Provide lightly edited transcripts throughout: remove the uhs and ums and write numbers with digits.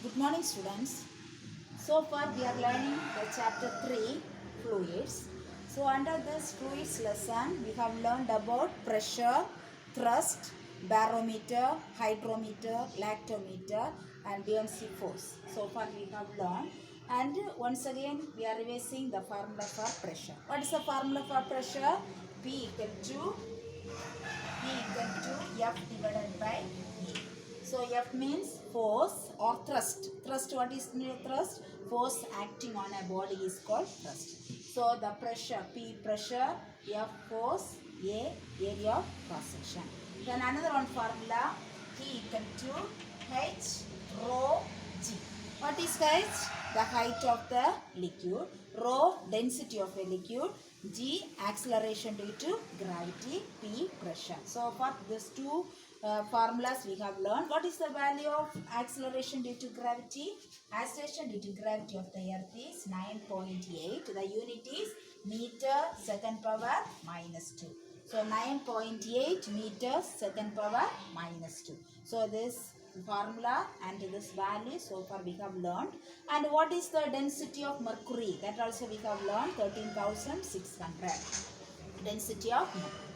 Good morning, students. So far we are learning the chapter 3, fluids. So under this fluids lesson we have learned about pressure, thrust, barometer, hydrometer, lactometer and buoyancy force. So far we have learned, and once again we are revising the formula for pressure. What is the formula for pressure? P equal to F divided by E. So F means force or thrust. Thrust, what is thrust? Force acting on a body is called thrust. So the pressure, P pressure, F force, A area of cross section. Then another one formula, T equal to H rho G. What is H? The height of the liquid. Rho, density of a liquid. G, acceleration due to gravity. P, pressure. So for these two formulas we have learned. What is the value of acceleration due to gravity? Acceleration due to gravity of the earth is 9.8. The unit is meter second power minus 2. So 9.8 meters second power minus 2. So this formula and this value so far we have learned. And what is the density of mercury? That also we have learned, 13,600. Density of mercury.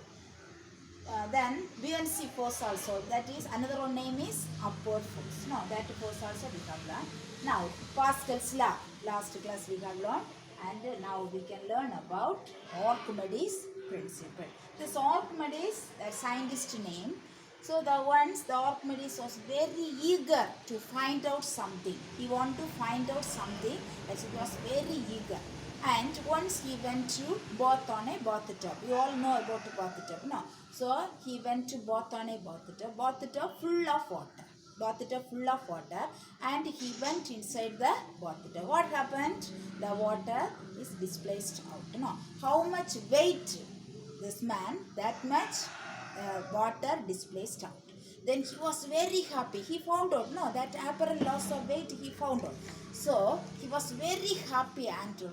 Then buoyancy force also, that is another one name is upward force. No, that force also we have learned. Now Pascal's law, last class we have learned, and now we can learn about Archimedes principle. This Archimedes, that scientist name. So the Archimedes was very eager to find out something. He wanted to find out something, that he was very eager. And once he went to bath on a bathtub. You all know about a bathtub, no? So he went to bath on a bathtub full of water. Bathtub full of water, and he went inside the bathtub. What happened? The water is displaced out. No? How much weight this man? That much water displaced out. Then he was very happy. He found out, no, that apparent loss of weight he found out. So he was very happy and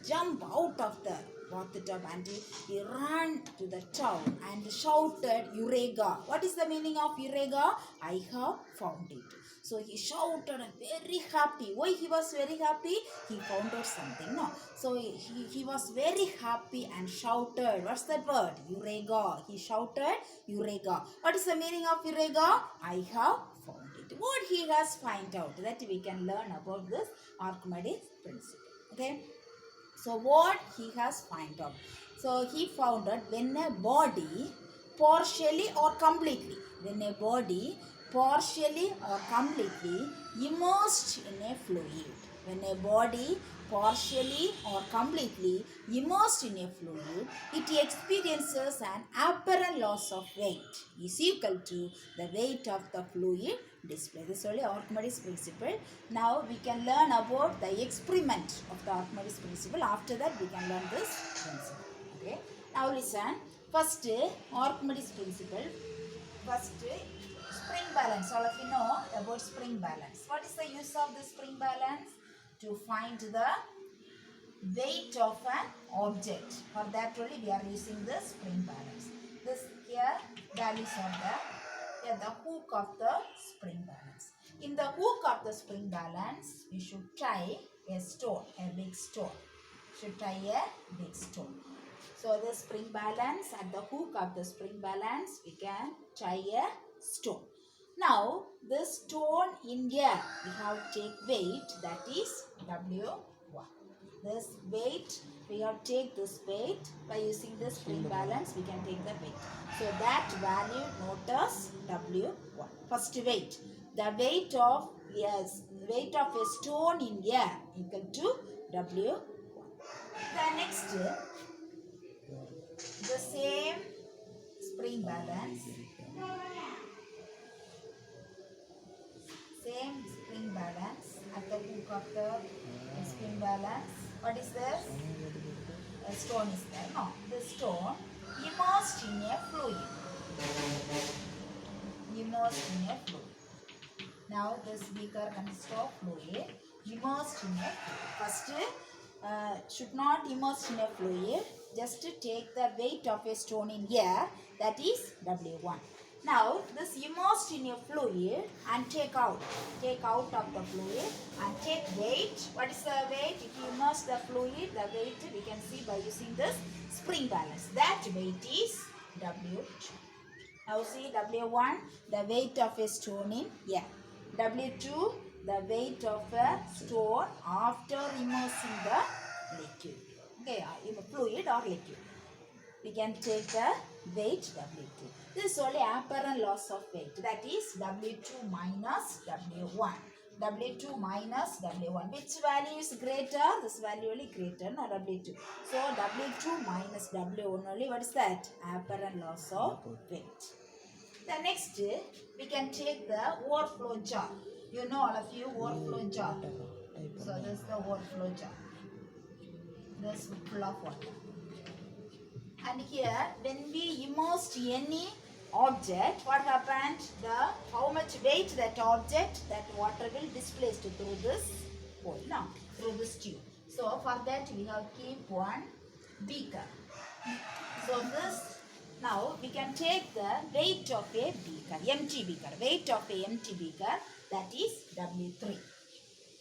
jump out of the bathtub, and he ran to the town and shouted, Eureka. What is the meaning of Eureka? I have found it. So he shouted and very happy. Why he was very happy? He found out something. No. So he was very happy and shouted. What's that word? Eureka. He shouted Eureka. What is the meaning of Eureka? I have found it. What he has find out, that we can learn about this Archimedes principle. Okay. So what he has find out? So he found out when a body partially or completely, when a body partially or completely immersed in a fluid, when a body partially or completely immersed in a fluid, it experiences an apparent loss of weight is equal to the weight of the fluid displaced. This is only Archimedes principle. Now we can learn about the experiment of the Archimedes principle. After that we can learn this principle. Okay. Now listen. First, Archimedes principle. First, spring balance. All of you know about spring balance. What is the use of the spring balance? To find the weight of an object. For that only we are using the spring balance. This here values are the hook of the spring balance. In the hook of the spring balance, we should tie a stone, a big stone. Should tie a big stone. So the spring balance, at the hook of the spring balance, we can tie a stone. Now this stone in here, we have take weight, that is W1. This weight, we have take this weight by using the spring balance, we can take the weight. So that value note as W1. First weight, the weight of, yes, weight of a stone in air equal to W1. The next, the same spring balance, at the hook of the spring balance. What is this? A stone is there. No, the stone immersed in a fluid. Immersed in a fluid. Now this beaker consists of fluid immersed in a fluid. First, should not immerse in a fluid. Just take the weight of a stone in air, that is W1. Now this immersed in a fluid and take out of the fluid and take weight. What is the weight? If you immerse the fluid, the weight we can see by using this spring balance. That weight is W2. Now see W1, the weight of a stone in air. W2, the weight of a stone after immersing the liquid. Okay, fluid or liquid. We can take the weight W2. This is only apparent loss of weight. That is W2 minus W1. W2 minus W1. Which value is greater? This value only greater, no W2. So W2 minus W1 only. What is that? Apparent loss of weight. The next, we can take the overflow jar. You know, all of you, overflow jar. So this is the overflow jar. This is full of water. And here, when we immersed any object, what happened? How much weight that object, that water will displace through this hole, no, through this tube. So for that we have keep one beaker. So this, now we can take the weight of a beaker, empty beaker, weight of a empty beaker, that is W3.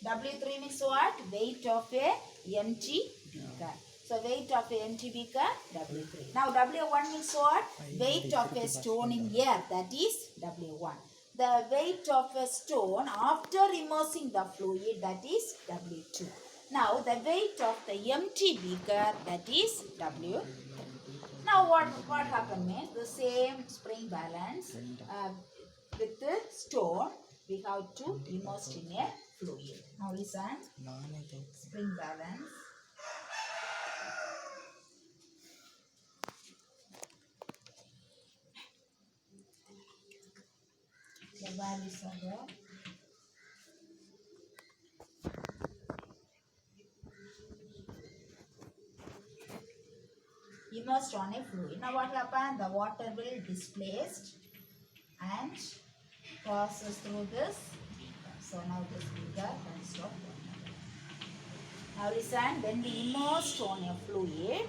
W3 means what? Weight of a empty beaker. So weight of a empty beaker, W3. Now W1 means what? Weight of a stone in air, that is W1. The weight of a stone after immersing the fluid, that is W2. Now the weight of the empty beaker, that is W3. Now what happened means the same spring balance with the stone we have to immerse in a fluid. Now listen, spring balance. The values are there. Immersed on a fluid. Now what happened? The water will displaced and passes through this beaker. So now this beaker can stop water. Now listen, when we immersed on a fluid,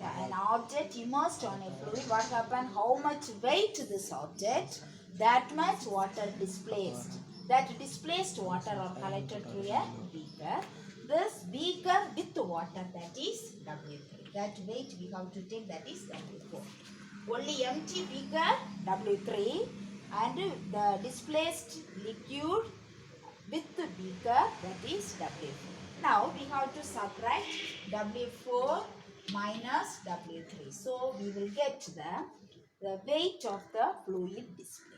an object immersed on a fluid, what happened? How much weight this object, that much water displaced. That displaced water are collected through a beaker. This beaker with water, that is W3. That weight we have to take, that is W4. Only empty beaker, W3, and the displaced liquid with the beaker, that is W4. Now we have to subtract W4 minus W3. So we will get the weight of the fluid displaced.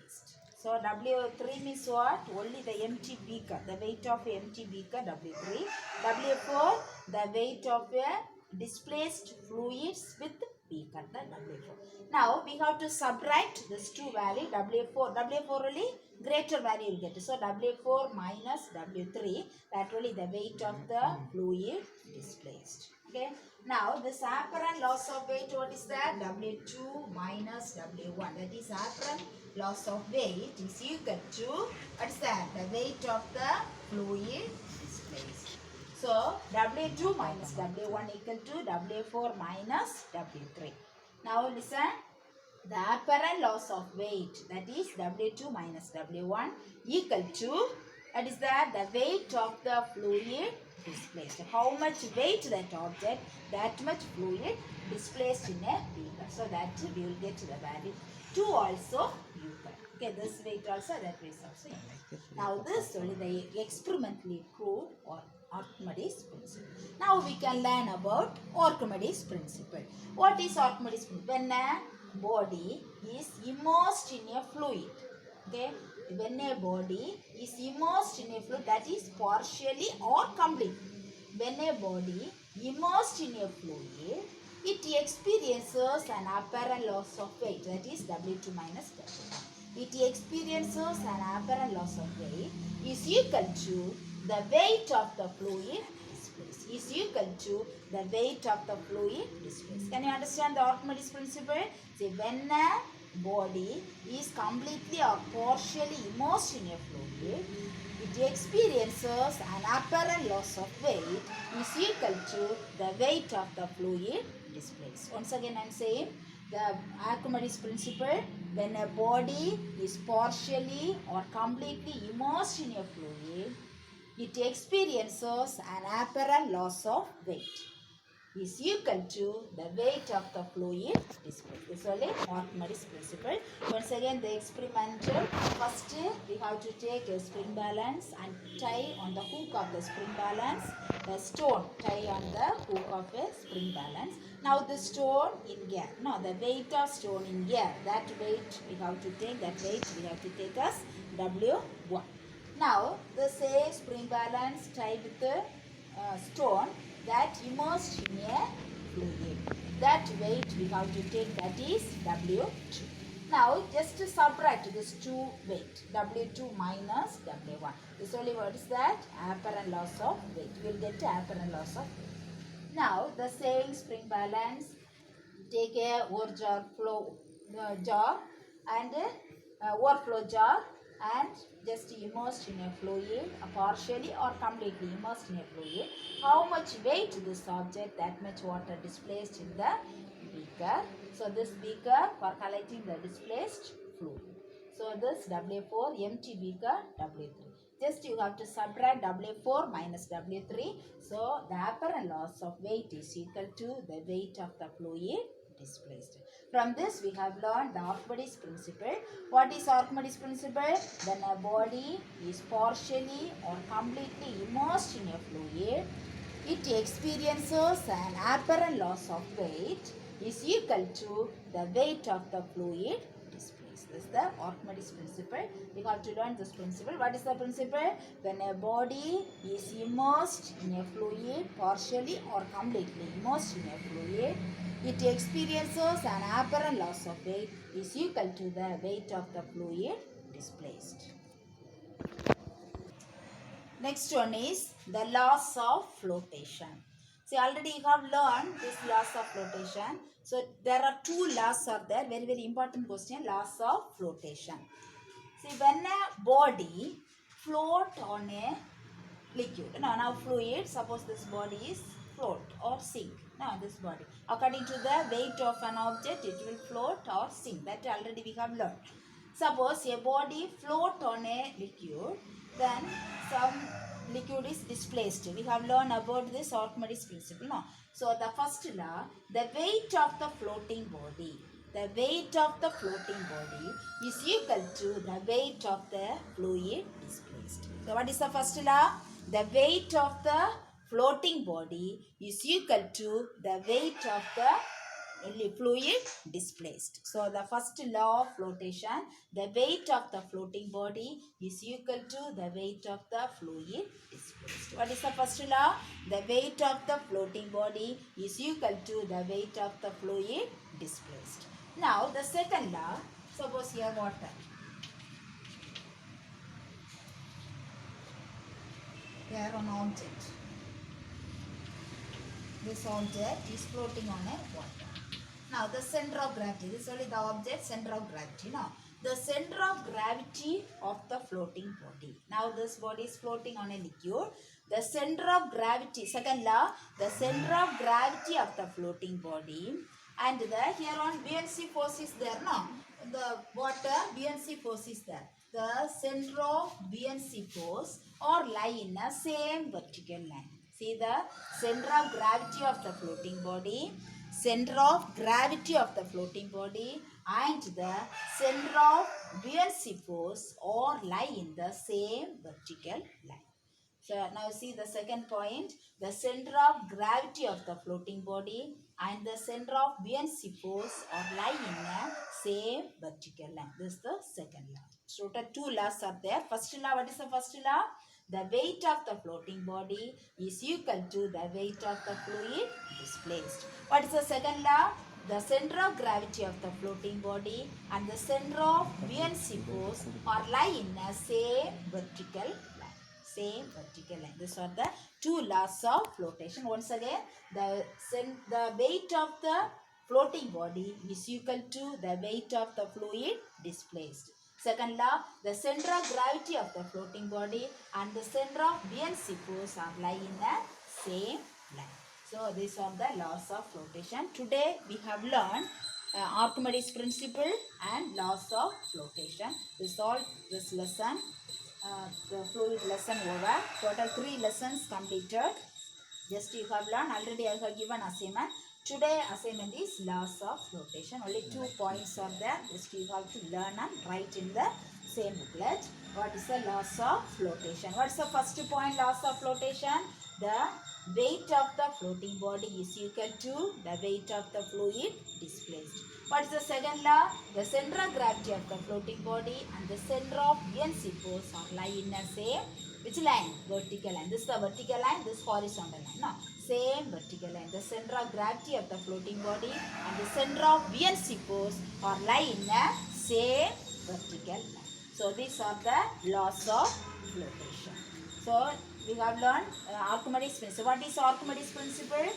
So W3 means what? Only the empty beaker. The weight of a empty beaker, W3. W4, the weight of a displaced fluids with beaker, the W4. Now we have to subtract this two value, W4. W4 only greater value you get. So W4 minus W3, that only the weight of the fluid displaced. Okay. Now this apparent loss of weight, what is that? W2 minus W1. That is apparent loss of weight is equal to, what is that? The weight of the fluid displaced. So W2 minus W1 equal to W4 minus W3. Now listen, the apparent loss of weight, that is W2 minus W1 equal to, that is that the weight of the fluid displaced. How much weight that object, that much fluid displaced in a beaker. So that we will get the value 2 also beaker. Okay, this weight also, that weight also. Now this only the experimentally proved or Archimedes principle. Now we can learn about Archimedes principle. What is Archimedes principle? When a body is immersed in a fluid, okay, when a body is immersed in a fluid, that is partially or complete. When a body immersed in a fluid, it experiences an apparent loss of weight, that is W2 minus W1. It experiences an apparent loss of weight is equal to the weight of the fluid displaced. Is equal to the weight of the fluid displaced. Can you understand the Archimedes principle? See, when a body is completely or partially immersed in a fluid, it experiences an apparent loss of weight is equal to the weight of the fluid displaced. Once again I am saying the Archimedes principle, when a body is partially or completely immersed in a fluid, it experiences an apparent loss of weight is equal to the weight of the fluid displaced. This is only Archimedes principle. Once again, the experimental. First, we have to take a spring balance and tie on the hook of the spring balance the stone. Tie on the hook of a spring balance. Now the stone in air. No, the weight of stone in air. That weight we have to take. That weight we have to take as W1. Now the same spring balance tied with the stone that immersed in a fluid. That weight we have to take, that is W2. Now just subtract this 2 weight, W2 minus W1. This only what is that? Apparent loss of weight. We will get apparent loss of weight. Now the same spring balance, take a overflow jar and overflow jar and just immersed in a fluid, partially or completely immersed in a fluid. How much weight this object, that much water displaced in the beaker. So this beaker for collecting the displaced fluid. So this W4, empty beaker, W3. Just you have to subtract W4 minus W3. So the apparent loss of weight is equal to the weight of the fluid displaced. From this we have learned the Archimedes principle. What is Archimedes principle? When a body is partially or completely immersed in a fluid, it experiences an apparent loss of weight is equal to the weight of the fluid displaced. This is the Archimedes principle. We have to learn this principle. What is the principle? When a body is immersed in a fluid, partially or completely immersed in a fluid, it experiences an apparent loss of weight is equal to the weight of the fluid displaced. Next one is the laws of flotation. See, already you have learned this laws of flotation. So there are two laws are there. Very, very important question. Laws of flotation. See, when a body float on a liquid, now fluid, suppose this body is float or sink. Now this body, according to the weight of an object, it will float or sink. That already we have learned. Suppose a body float on a liquid, then some liquid is displaced. We have learned about this Archimedes principle. No? So the first law, the weight of the floating body. The weight of the floating body is equal to the weight of the fluid displaced. So what is the first law? The weight of the floating body is equal to the weight of the fluid displaced. So the first law of flotation, the weight of the floating body is equal to the weight of the fluid displaced. What is the first law? The weight of the floating body is equal to the weight of the fluid displaced. Now the second law, suppose here water. Here an object. This object is floating on a water. Now the center of gravity, this is only the object center of gravity. Now the center of gravity of the floating body. Now this body is floating on a liquid. The center of gravity, second law, the center of gravity of the floating body, and the here on buoyancy force is there. No, the water buoyancy force is there. The center of buoyancy force or lie in a same vertical line. See the center of gravity of the floating body, center of gravity of the floating body and the center of buoyancy force or lie in the same vertical line. So now see the second point, the center of gravity of the floating body and the center of buoyancy force are lie in a same vertical line. This is the second law. So the two laws are there. First law, what is the first law? The weight of the floating body is equal to the weight of the fluid displaced. What is the second law? The center of gravity of the floating body and the center of buoyancy force are lie in a same vertical line. Same vertical line. These are the two laws of flotation. Once again, the weight of the floating body is equal to the weight of the fluid displaced. Second law, the center of gravity of the floating body and the center of buoyancy force are lie in the same line. So these are the laws of flotation. Today we have learned Archimedes principle and laws of flotation. We solved this lesson, the fluid lesson over. Total 3 lessons completed. Just you have learned, already I have given assignment. Today assignment is laws of flotation. Only 2 points are there. Just you have to learn and write in the same booklet. What is the laws of flotation? What is the first point, laws of flotation? The weight of the floating body is equal to the weight of the fluid displaced. What is the second law? The center of gravity of the floating body and the center of buoyancy force are lie in the same, which line? Vertical line. This is the vertical line, this horizontal line. No, same vertical line. The center of gravity of the floating body and the center of buoyancy force are lie in the same vertical line. So these are the laws of flotation. So we have learned Archimedes principle. What is Archimedes principle?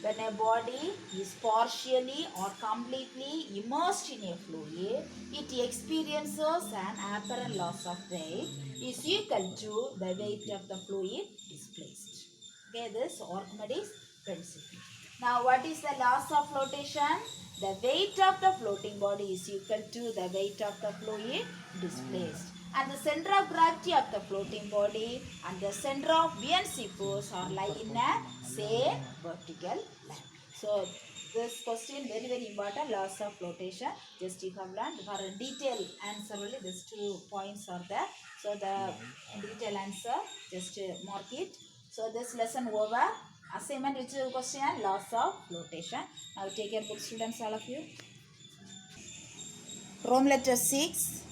When a body is partially or completely immersed in a fluid, it experiences an apparent loss of weight is equal to the weight of the fluid displaced. Okay, this Archimedes principle. Now, what is the loss of flotation? The weight of the floating body is equal to the weight of the fluid displaced. And the center of gravity of the floating body and the center of buoyancy force are lie in a same vertical line. So this question very important, laws of flotation. Just you have learned. For a detailed answer only these 2 points are there. So the detailed answer just mark it. So this lesson over. Assignment which is question, laws of flotation. Now take your book, students, all of you. Rome letter 6.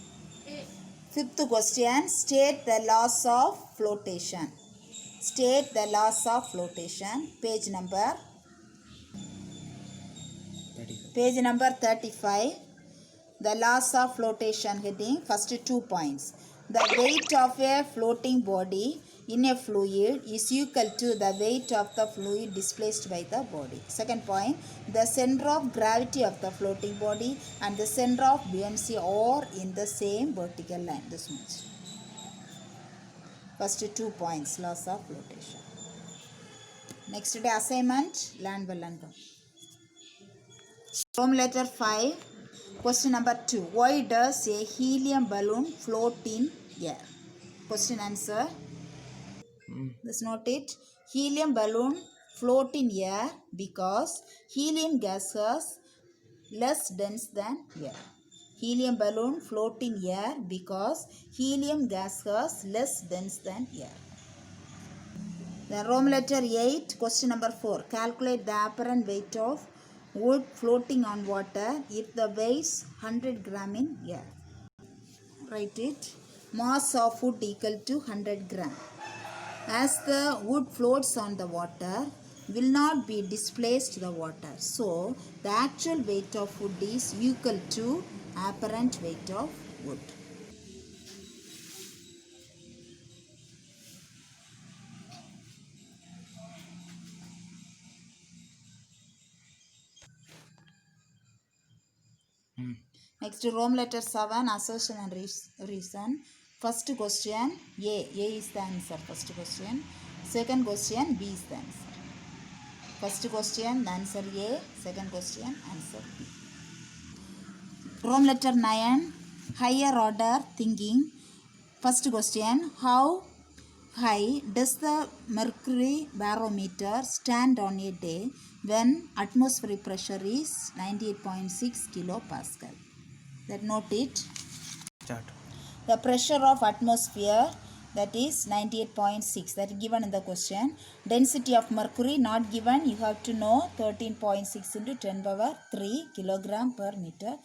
Fifth question, state the laws of flotation. State the laws of flotation. Page number 35. The laws of flotation heading. First 2 points. The weight of a floating body in a fluid is equal to the weight of the fluid displaced by the body. Second point, the center of gravity of the floating body and the center of buoyancy are in the same vertical line. This much. First 2 points, laws of flotation. Next day assignment, learn well and go. Rome letter 5. Question number 2. Why does a helium balloon float in air? Question answer. Let's note it. Helium balloon float in air because helium gas is less dense than air. Helium balloon float in air because helium gas is less dense than air. Then Rome letter 8. Question number 4. Calculate the apparent weight of wood floating on water if the weighs 100 gram in air. Write it. Mass of wood equal to 100 gram. As the wood floats on the water, will not be displaced the water. So, the actual weight of wood is equal to apparent weight of wood. Next, Rome letter 7, assertion and reason. First question, A is the answer. First question. Second question, B is the answer. First question, answer A. Second question, answer B. Rome letter 9, higher order thinking. First question, how high does the mercury barometer stand on a day when atmospheric pressure is 98.6 kilopascal? That note it. Start. The pressure of atmosphere, that is 98.6, that is given in the question. Density of mercury not given, you have to know 13.6 into 10 power 3 kilogram per meter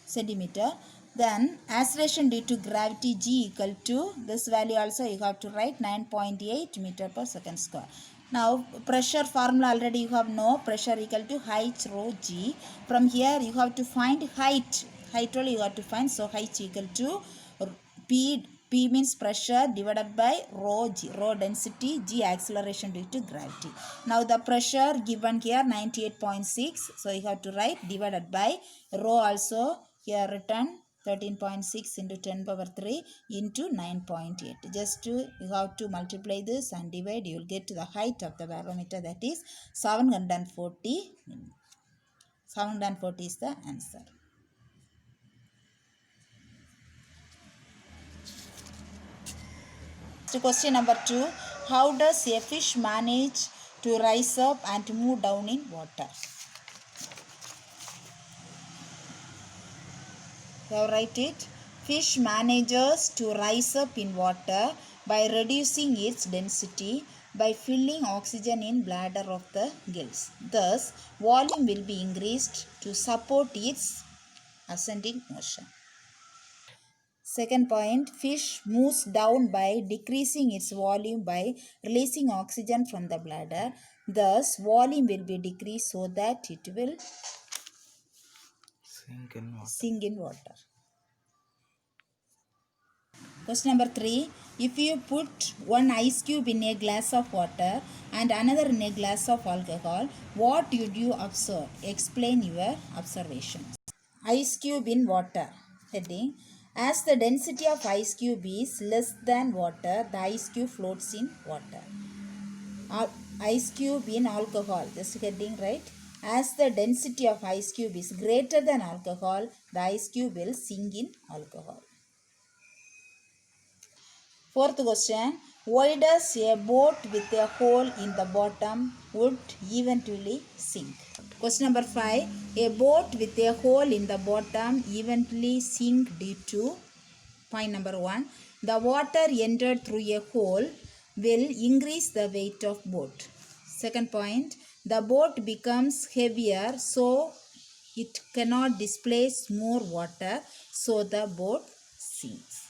centimeter. Then acceleration due to gravity G equal to, this value also you have to write 9.8 meter per second square. Now pressure formula already you have know, pressure equal to height rho G. From here you have to find height only you have to find. So height equal to P means pressure divided by rho G, rho density, G acceleration due to gravity. Now the pressure given here 98.6, so you have to write divided by rho also here written 13.6 into 10 power 3 into 9.8. Just you have to multiply this and divide, you will get the height of the barometer, that is 740 mm. 740 is the answer. So question number 2. How does a fish manage to rise up and move down in water? So write it. Fish manages to rise up in water by reducing its density by filling oxygen in bladder of the gills. Thus, volume will be increased to support its ascending motion. Second point, fish moves down by decreasing its volume by releasing oxygen from the bladder. Thus, volume will be decreased so that it will sink in water. Question number 3. If you put one ice cube in a glass of water and another in a glass of alcohol, what would you observe? Explain your observations. Ice cube in water. Heading. As the density of ice cube is less than water, the ice cube floats in water. Ice cube in alcohol. Just heading, right? As the density of ice cube is greater than alcohol, the ice cube will sink in alcohol. Fourth question. Why does a boat with a hole in the bottom would eventually sink? Question number 5. A boat with a hole in the bottom eventually sink due to point number 1. The water entered through a hole will increase the weight of boat. Second point. The boat becomes heavier so it cannot displace more water, so the boat sinks.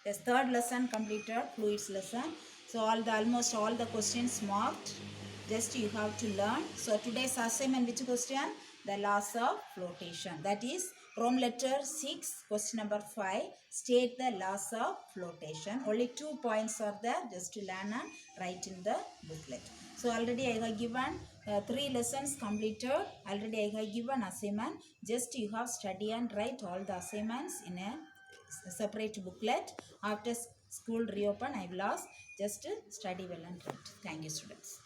Yes, third lesson completed, fluids lesson. So almost all the questions marked. Just you have to learn. So today's assignment, which question? The laws of flotation. That is Rome letter 6, question number 5. State the laws of flotation. Only 2 points are there, just to learn and write in the booklet. So already I have given 3 lessons completed. Already I have given assignment. Just you have study and write all the assignments in a separate booklet. After school reopen, I will ask just study well and write. Thank you, students.